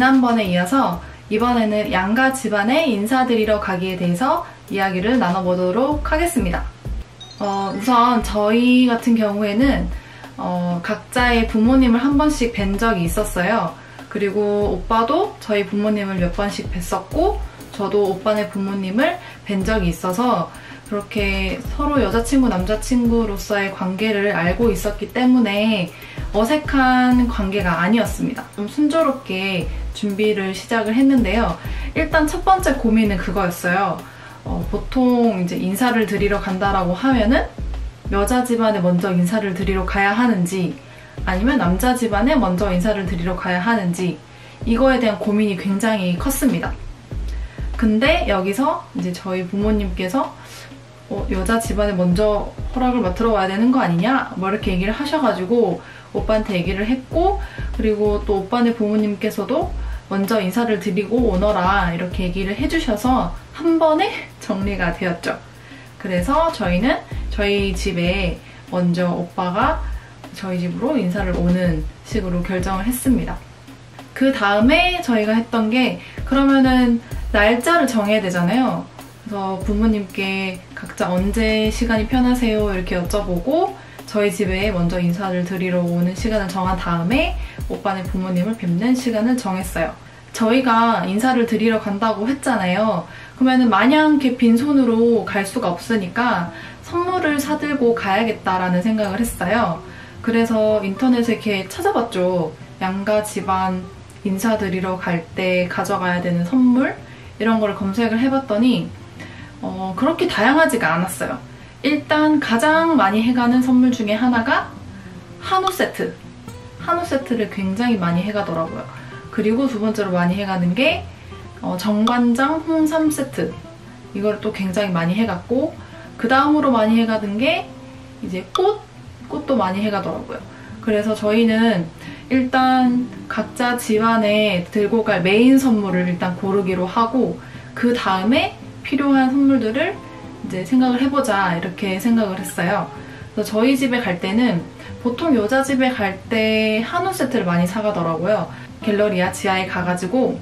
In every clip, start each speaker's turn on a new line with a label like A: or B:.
A: 지난번에 이어서 이번에는 양가 집안에 인사드리러 가기에 대해서 이야기를 나눠보도록 하겠습니다. 우선 저희 같은 경우에는 각자의 부모님을 한 번씩 뵌 적이 있었어요. 그리고 오빠도 저희 부모님을 몇 번씩 뵀었고 저도 오빠네 부모님을 뵌 적이 있어서 그렇게 서로 여자친구, 남자친구로서의 관계를 알고 있었기 때문에 어색한 관계가 아니었습니다. 좀 순조롭게 준비를 시작을 했는데요. 일단 첫 번째 고민은 그거였어요. 보통 이제 인사를 드리러 간다라고 하면은 여자 집안에 먼저 인사를 드리러 가야 하는지 아니면 남자 집안에 먼저 인사를 드리러 가야 하는지 이거에 대한 고민이 굉장히 컸습니다. 근데 여기서 이제 저희 부모님께서 여자 집안에 먼저 허락을 맡으러 와야 되는 거 아니냐? 뭐 이렇게 얘기를 하셔가지고 오빠한테 얘기를 했고, 그리고 또 오빠네 부모님께서도 먼저 인사를 드리고 오너라 이렇게 얘기를 해주셔서 한 번에 정리가 되었죠. 그래서 저희는 저희 집에 먼저 오빠가 저희 집으로 인사를 오는 식으로 결정을 했습니다. 그 다음에 저희가 했던 게 그러면은 날짜를 정해야 되잖아요. 그래서 부모님께 각자 언제 시간이 편하세요 이렇게 여쭤보고 저희 집에 먼저 인사를 드리러 오는 시간을 정한 다음에 오빠네 부모님을 뵙는 시간을 정했어요. 저희가 인사를 드리러 간다고 했잖아요. 그러면은 마냥 이렇게 빈손으로 갈 수가 없으니까 선물을 사들고 가야겠다라는 생각을 했어요. 그래서 인터넷에 이렇게 찾아봤죠. 양가 집안 인사드리러 갈 때 가져가야 되는 선물 이런 거를 검색을 해봤더니 그렇게 다양하지가 않았어요. 일단 가장 많이 해가는 선물 중에 하나가 한우 세트. 한우 세트를 굉장히 많이 해가더라고요. 그리고 두 번째로 많이 해가는 게 정관장 홍삼 세트. 이걸 또 굉장히 많이 해갔고 그 다음으로 많이 해가는 게 이제 꽃도 많이 해가더라고요. 그래서 저희는 일단 각자 집안에 들고 갈 메인 선물을 일단 고르기로 하고 그 다음에 필요한 선물들을 이제 생각을 해보자 이렇게 생각을 했어요. 그래서 저희 집에 갈 때는 보통 여자 집에 갈 때 한우 세트를 많이 사가더라고요. 갤러리아 지하에 가가지고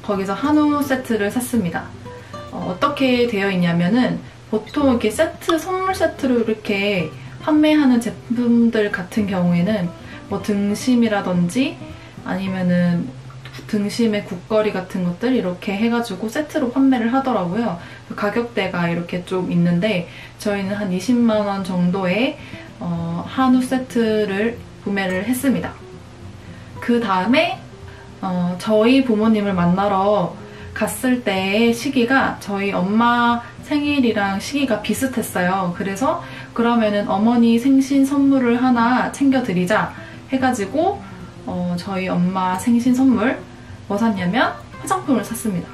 A: 거기서 한우 세트를 샀습니다. 어떻게 되어 있냐면은 보통 이렇게 세트, 선물 세트로 이렇게 판매하는 제품들 같은 경우에는 뭐 등심이라든지 아니면은 등심의 국거리 같은 것들 이렇게 해가지고 세트로 판매를 하더라고요. 그 가격대가 이렇게 좀 있는데 저희는 한 20만 원 정도의 한우 세트를 구매를 했습니다. 그 다음에 저희 부모님을 만나러 갔을 때의 시기가 저희 엄마 생일이랑 시기가 비슷했어요. 그래서 그러면은 어머니 생신 선물을 하나 챙겨드리자 해가지고 저희 엄마 생신 선물 뭐 샀냐면 화장품을 샀습니다.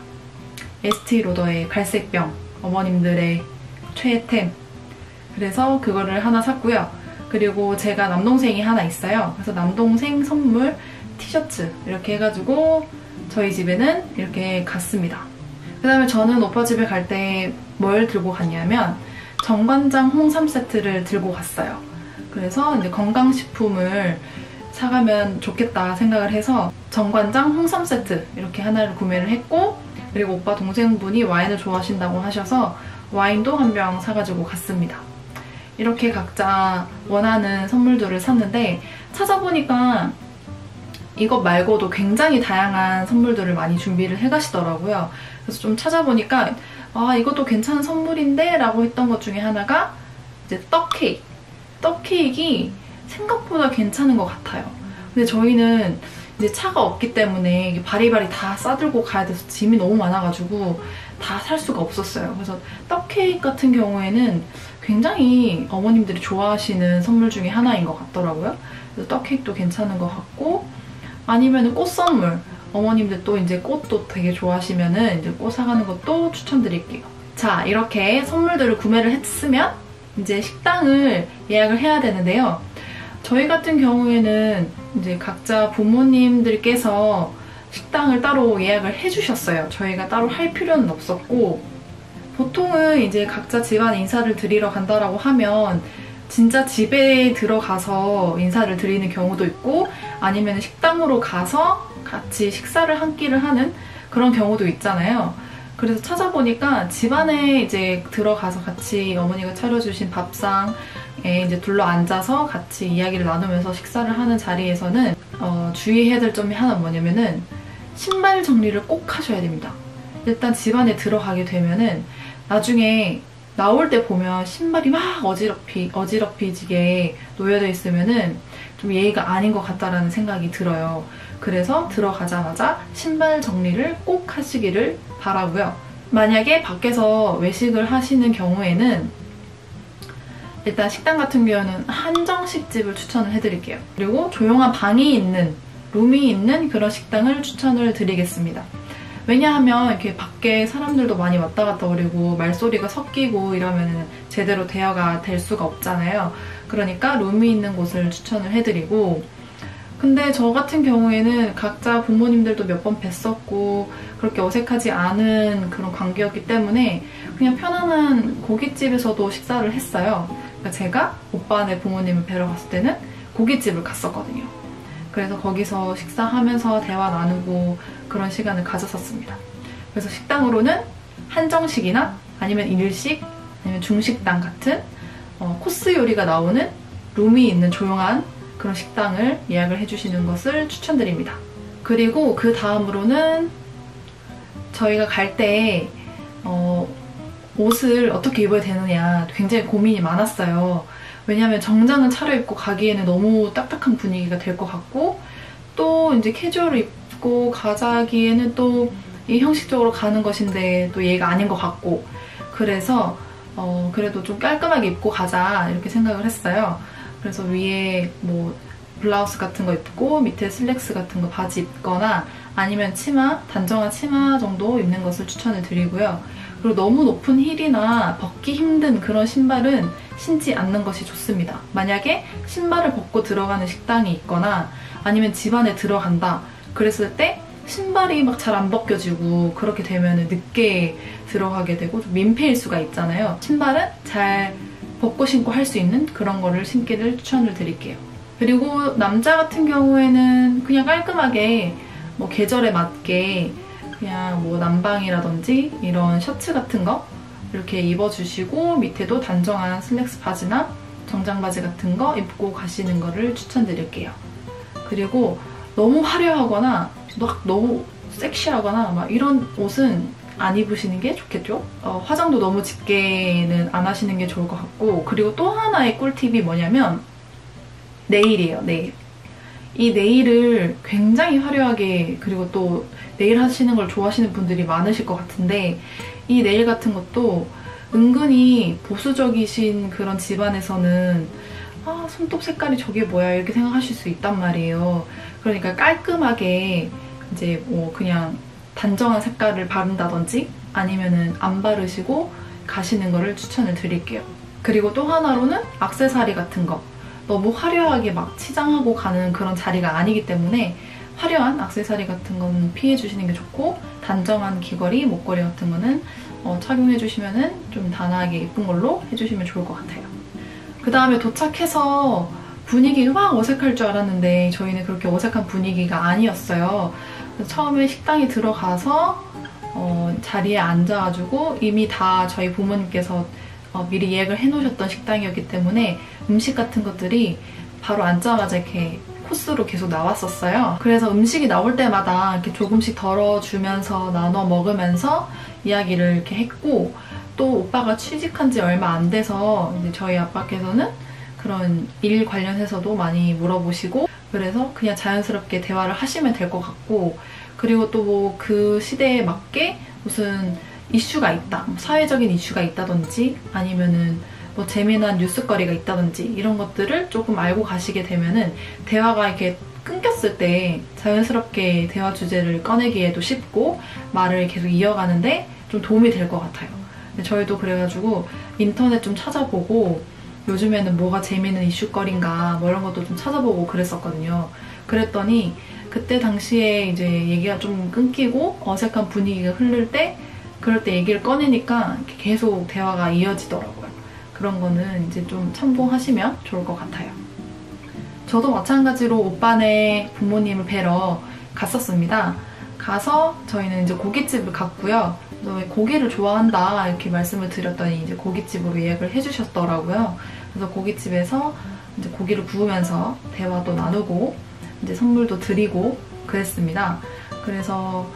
A: 에스티로더의 갈색병, 어머님들의 최애템. 그래서 그거를 하나 샀고요. 그리고 제가 남동생이 하나 있어요. 그래서 남동생 선물 티셔츠 이렇게 해가지고 저희 집에는 이렇게 갔습니다. 그 다음에 저는 오빠 집에 갈 때 뭘 들고 갔냐면 정관장 홍삼 세트를 들고 갔어요. 그래서 이제 건강식품을 사가면 좋겠다 생각을 해서 정관장 홍삼 세트 이렇게 하나를 구매를 했고 그리고 오빠 동생분이 와인을 좋아하신다고 하셔서 와인도 한 병 사가지고 갔습니다. 이렇게 각자 원하는 선물들을 샀는데 찾아보니까 이것 말고도 굉장히 다양한 선물들을 많이 준비를 해가시더라고요. 그래서 좀 찾아보니까 이것도 괜찮은 선물인데 라고 했던 것 중에 하나가 이제 떡케이크. 떡케이크가 생각보다 괜찮은 것 같아요. 근데 저희는 이제 차가 없기 때문에 바리바리 다 싸들고 가야 돼서 짐이 너무 많아가지고 다 살 수가 없었어요. 그래서 떡케이크 같은 경우에는 굉장히 어머님들이 좋아하시는 선물 중에 하나인 것 같더라고요. 그래서 떡케이크도 괜찮은 것 같고 아니면 꽃 선물. 어머님들 또 이제 꽃도 되게 좋아하시면은 이제 꽃 사가는 것도 추천드릴게요. 자, 이렇게 선물들을 구매를 했으면 이제 식당을 예약을 해야 되는데요. 저희 같은 경우에는 이제 각자 부모님들께서 식당을 따로 예약을 해주셨어요. 저희가 따로 할 필요는 없었고 보통은 이제 각자 집안 인사를 드리러 간다라고 하면 진짜 집에 들어가서 인사를 드리는 경우도 있고 아니면 식당으로 가서 같이 식사를 한 끼를 하는 그런 경우도 있잖아요. 그래서 찾아보니까 집안에 이제 들어가서 같이 어머니가 차려주신 밥상에 이제 둘러 앉아서 같이 이야기를 나누면서 식사를 하는 자리에서는 주의해야 될 점이 하나 뭐냐면은 신발 정리를 꼭 하셔야 됩니다. 일단 집안에 들어가게 되면은 나중에 나올 때 보면 신발이 막 어지럽히지게 놓여져 있으면은 좀 예의가 아닌 것 같다라는 생각이 들어요. 그래서 들어가자마자 신발 정리를 꼭 하시기를 바라고요. 만약에 밖에서 외식을 하시는 경우에는 일단 식당 같은 경우는 한정식 집을 추천을 해드릴게요. 그리고 조용한 방이 있는, 룸이 있는 그런 식당을 추천을 드리겠습니다. 왜냐하면 이렇게 밖에 사람들도 많이 왔다 갔다 거리고 말소리가 섞이고 이러면 제대로 대화가 될 수가 없잖아요. 그러니까 룸이 있는 곳을 추천을 해드리고, 근데 저 같은 경우에는 각자 부모님들도 몇 번 뵀었고 그렇게 어색하지 않은 그런 관계였기 때문에 그냥 편안한 고깃집에서도 식사를 했어요. 그러니까 제가 오빠네 부모님을 뵈러 갔을 때는 고깃집을 갔었거든요. 그래서 거기서 식사하면서 대화 나누고 그런 시간을 가졌었습니다. 그래서 식당으로는 한정식이나 아니면 일식, 아니면 중식당 같은 코스 요리가 나오는 룸이 있는 조용한 그런 식당을 예약을 해주시는 것을 추천드립니다. 그리고 그 다음으로는 저희가 갈 때 옷을 어떻게 입어야 되느냐 굉장히 고민이 많았어요. 왜냐하면 정장은 차려입고 가기에는 너무 딱딱한 분위기가 될 것 같고, 또 이제 캐주얼을 입고 가자기에는 또 이 형식적으로 가는 것인데 또 얘가 아닌 것 같고, 그래서 그래도 좀 깔끔하게 입고 가자 이렇게 생각을 했어요. 그래서 위에 뭐 블라우스 같은 거 입고 밑에 슬랙스 같은 거 바지 입거나 아니면 치마, 단정한 치마 정도 입는 것을 추천을 드리고요. 그리고 너무 높은 힐이나 벗기 힘든 그런 신발은 신지 않는 것이 좋습니다. 만약에 신발을 벗고 들어가는 식당이 있거나 아니면 집 안에 들어간다 그랬을 때 신발이 막 잘 안 벗겨지고 그렇게 되면 늦게 들어가게 되고 좀 민폐일 수가 있잖아요. 신발은 잘 벗고 신고 할 수 있는 그런 거를 신기를 추천을 드릴게요. 그리고 남자 같은 경우에는 그냥 깔끔하게 뭐 계절에 맞게 그냥 뭐 남방이라든지 이런 셔츠 같은 거 이렇게 입어주시고 밑에도 단정한 슬랙스 바지나 정장 바지 같은 거 입고 가시는 거를 추천드릴게요. 그리고 너무 화려하거나 막 너무 섹시하거나 막 이런 옷은 안 입으시는 게 좋겠죠? 화장도 너무 짙게는 안 하시는 게 좋을 것 같고, 그리고 또 하나의 꿀팁이 뭐냐면 네일이에요, 네일. 이 네일을 굉장히 화려하게, 그리고 또 네일 하시는 걸 좋아하시는 분들이 많으실 것 같은데 이 네일 같은 것도 은근히 보수적이신 그런 집안에서는 손톱 색깔이 저게 뭐야 이렇게 생각하실 수 있단 말이에요. 그러니까 깔끔하게 이제 뭐 그냥 단정한 색깔을 바른다든지 아니면은 안 바르시고 가시는 거를 추천을 드릴게요. 그리고 또 하나로는 액세서리 같은 거, 너무 화려하게 막 치장하고 가는 그런 자리가 아니기 때문에 화려한 액세서리 같은 건 피해주시는 게 좋고, 단정한 귀걸이, 목걸이 같은 거는 착용해주시면 좀 단아하게 예쁜 걸로 해주시면 좋을 것 같아요. 그 다음에 도착해서 분위기가 막 어색할 줄 알았는데 저희는 그렇게 어색한 분위기가 아니었어요. 그래서 처음에 식당에 들어가서 자리에 앉아가지고 이미 다 저희 부모님께서 미리 예약을 해놓으셨던 식당이었기 때문에 음식 같은 것들이 바로 앉자마자 이렇게 코스로 계속 나왔었어요. 그래서 음식이 나올 때마다 이렇게 조금씩 덜어주면서 나눠 먹으면서 이야기를 이렇게 했고, 또 오빠가 취직한 지 얼마 안 돼서 이제 저희 아빠께서는 그런 일 관련해서도 많이 물어보시고, 그래서 그냥 자연스럽게 대화를 하시면 될 것 같고, 그리고 또 뭐 그 시대에 맞게 무슨 이슈가 있다, 사회적인 이슈가 있다든지 아니면은 뭐 재미난 뉴스거리가 있다든지 이런 것들을 조금 알고 가시게 되면은 대화가 이렇게 끊겼을 때 자연스럽게 대화 주제를 꺼내기에도 쉽고 말을 계속 이어가는데 좀 도움이 될 것 같아요. 근데 저희도 그래가지고 인터넷 좀 찾아보고 요즘에는 뭐가 재미있는 이슈거리인가 뭐 이런 것도 좀 찾아보고 그랬었거든요. 그랬더니 그때 당시에 이제 얘기가 좀 끊기고 어색한 분위기가 흐를 때, 그럴 때 얘기를 꺼내니까 계속 대화가 이어지더라고요. 그런 거는 이제 좀 참고하시면 좋을 것 같아요. 저도 마찬가지로 오빠네 부모님을 뵈러 갔었습니다. 가서 저희는 이제 고깃집을 갔고요. 너 고기를 좋아한다 이렇게 말씀을 드렸더니 이제 고깃집으로 예약을 해주셨더라고요. 그래서 고깃집에서 이제 고기를 구우면서 대화도 나누고 이제 선물도 드리고 그랬습니다. 그래서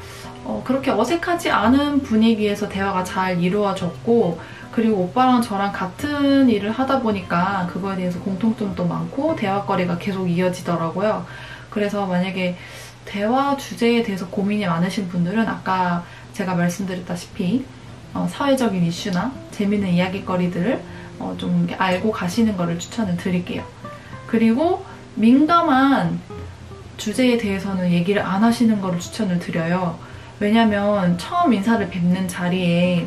A: 그렇게 어색하지 않은 분위기에서 대화가 잘 이루어졌고, 그리고 오빠랑 저랑 같은 일을 하다 보니까 그거에 대해서 공통점도 많고 대화거리가 계속 이어지더라고요. 그래서 만약에 대화 주제에 대해서 고민이 많으신 분들은 아까 제가 말씀드렸다시피 사회적인 이슈나 재밌는 이야기거리들을 좀 알고 가시는 거를 추천을 드릴게요. 그리고 민감한 주제에 대해서는 얘기를 안 하시는 거를 추천을 드려요. 왜냐면 처음 인사를 뵙는 자리에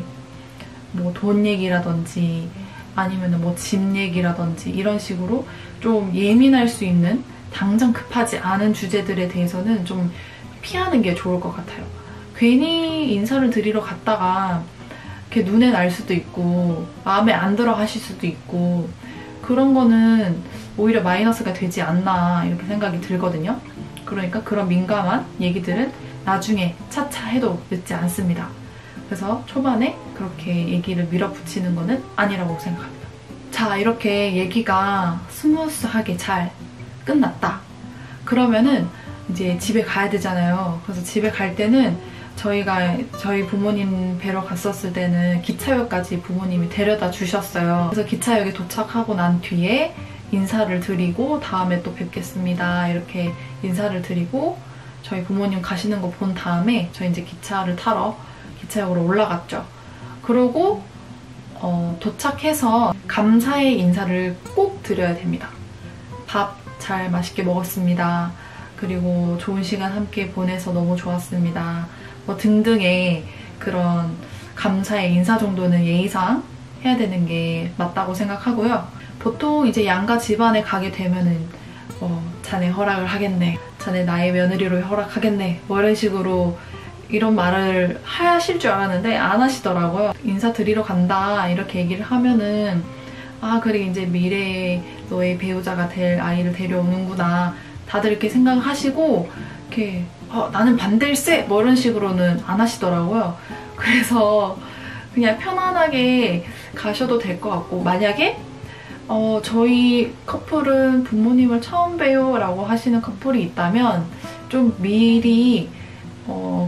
A: 뭐 돈 얘기라든지 아니면 뭐 집 얘기라든지 이런 식으로 좀 예민할 수 있는 당장 급하지 않은 주제들에 대해서는 좀 피하는 게 좋을 것 같아요. 괜히 인사를 드리러 갔다가 이렇게 눈에 날 수도 있고 마음에 안 들어 하실 수도 있고 그런 거는 오히려 마이너스가 되지 않나 이렇게 생각이 들거든요. 그러니까 그런 민감한 얘기들은 나중에 차차 해도 늦지 않습니다. 그래서 초반에 그렇게 얘기를 밀어붙이는 거는 아니라고 생각합니다. 자, 이렇게 얘기가 스무스하게 잘 끝났다. 그러면은 이제 집에 가야 되잖아요. 그래서 집에 갈 때는 저희 부모님 뵈러 갔었을 때는 기차역까지 부모님이 데려다 주셨어요. 그래서 기차역에 도착하고 난 뒤에 인사를 드리고 다음에 또 뵙겠습니다 이렇게 인사를 드리고 저희 부모님 가시는 거 본 다음에 저희 이제 기차를 타러 기차역으로 올라갔죠. 그러고 도착해서 감사의 인사를 꼭 드려야 됩니다. 밥 잘 맛있게 먹었습니다. 그리고 좋은 시간 함께 보내서 너무 좋았습니다. 뭐 등등의 그런 감사의 인사 정도는 예의상 해야 되는 게 맞다고 생각하고요. 보통 이제 양가 집안에 가게 되면은 자네 허락을 하겠네, 자네 나의 며느리로 허락하겠네 뭐 이런 식으로 이런 말을 하실 줄 알았는데 안 하시더라고요. 인사드리러 간다 이렇게 얘기를 하면은 아 그래 이제 미래의 너의 배우자가 될 아이를 데려오는구나 다들 이렇게 생각하시고 이렇게 나는 반댈세 뭐 이런 식으로는 안 하시더라고요. 그래서 그냥 편안하게 가셔도 될 것 같고, 만약에 저희 커플은 부모님을 처음 봬요 라고 하시는 커플이 있다면 좀 미리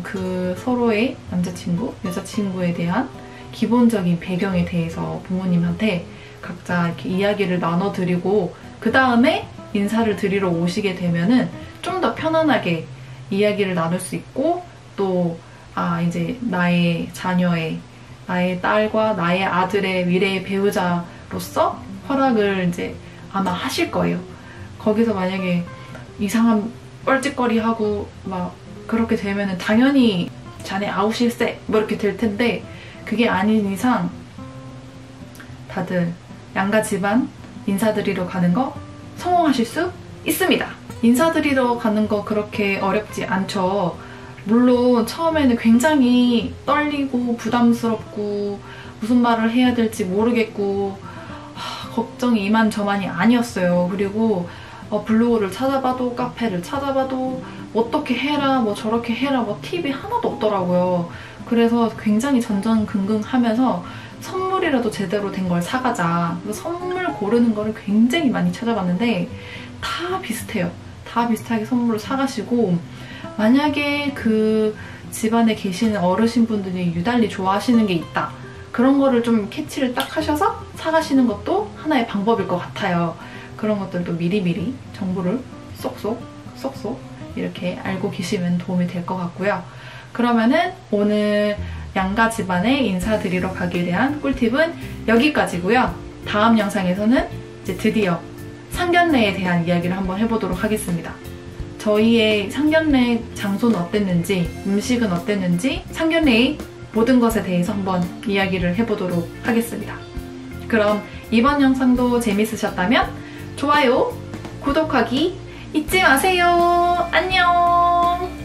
A: 그 서로의 남자친구, 여자친구에 대한 기본적인 배경에 대해서 부모님한테 각자 이렇게 이야기를 나눠드리고 그 다음에 인사를 드리러 오시게 되면은 좀 더 편안하게 이야기를 나눌 수 있고, 또 이제 나의 자녀의, 나의 딸과 나의 아들의 미래의 배우자로서 허락을 이제 아마 하실 거예요. 거기서 만약에 이상한 뻘짓거리하고 막 그렇게 되면은 당연히 자네 아웃일세 뭐 이렇게 될 텐데, 그게 아닌 이상 다들 양가 집안 인사드리러 가는 거 성공하실 수 있습니다. 인사드리러 가는 거 그렇게 어렵지 않죠. 물론 처음에는 굉장히 떨리고 부담스럽고 무슨 말을 해야 될지 모르겠고 걱정이 이만저만이 아니었어요. 그리고 블로그를 찾아봐도 카페를 찾아봐도 어떻게 해라 뭐 저렇게 해라 뭐 팁이 하나도 없더라고요. 그래서 굉장히 전전긍긍하면서 선물이라도 제대로 된 걸 사가자. 그래서 선물 고르는 거를 굉장히 많이 찾아봤는데 다 비슷해요. 다 비슷하게 선물을 사가시고, 만약에 그 집안에 계시는 어르신분들이 유달리 좋아하시는 게 있다. 그런 거를 좀 캐치를 딱 하셔서 사가시는 것도 하나의 방법일 것 같아요. 그런 것들도 미리미리 정보를 쏙쏙 이렇게 알고 계시면 도움이 될 것 같고요. 그러면은 오늘 양가 집안에 인사드리러 가기에 대한 꿀팁은 여기까지고요. 다음 영상에서는 이제 드디어 상견례에 대한 이야기를 한번 해보도록 하겠습니다. 저희의 상견례 장소는 어땠는지, 음식은 어땠는지, 상견례의 모든 것에 대해서 한번 이야기를 해보도록 하겠습니다. 그럼 이번 영상도 재밌으셨다면 좋아요, 구독하기 잊지 마세요. 안녕!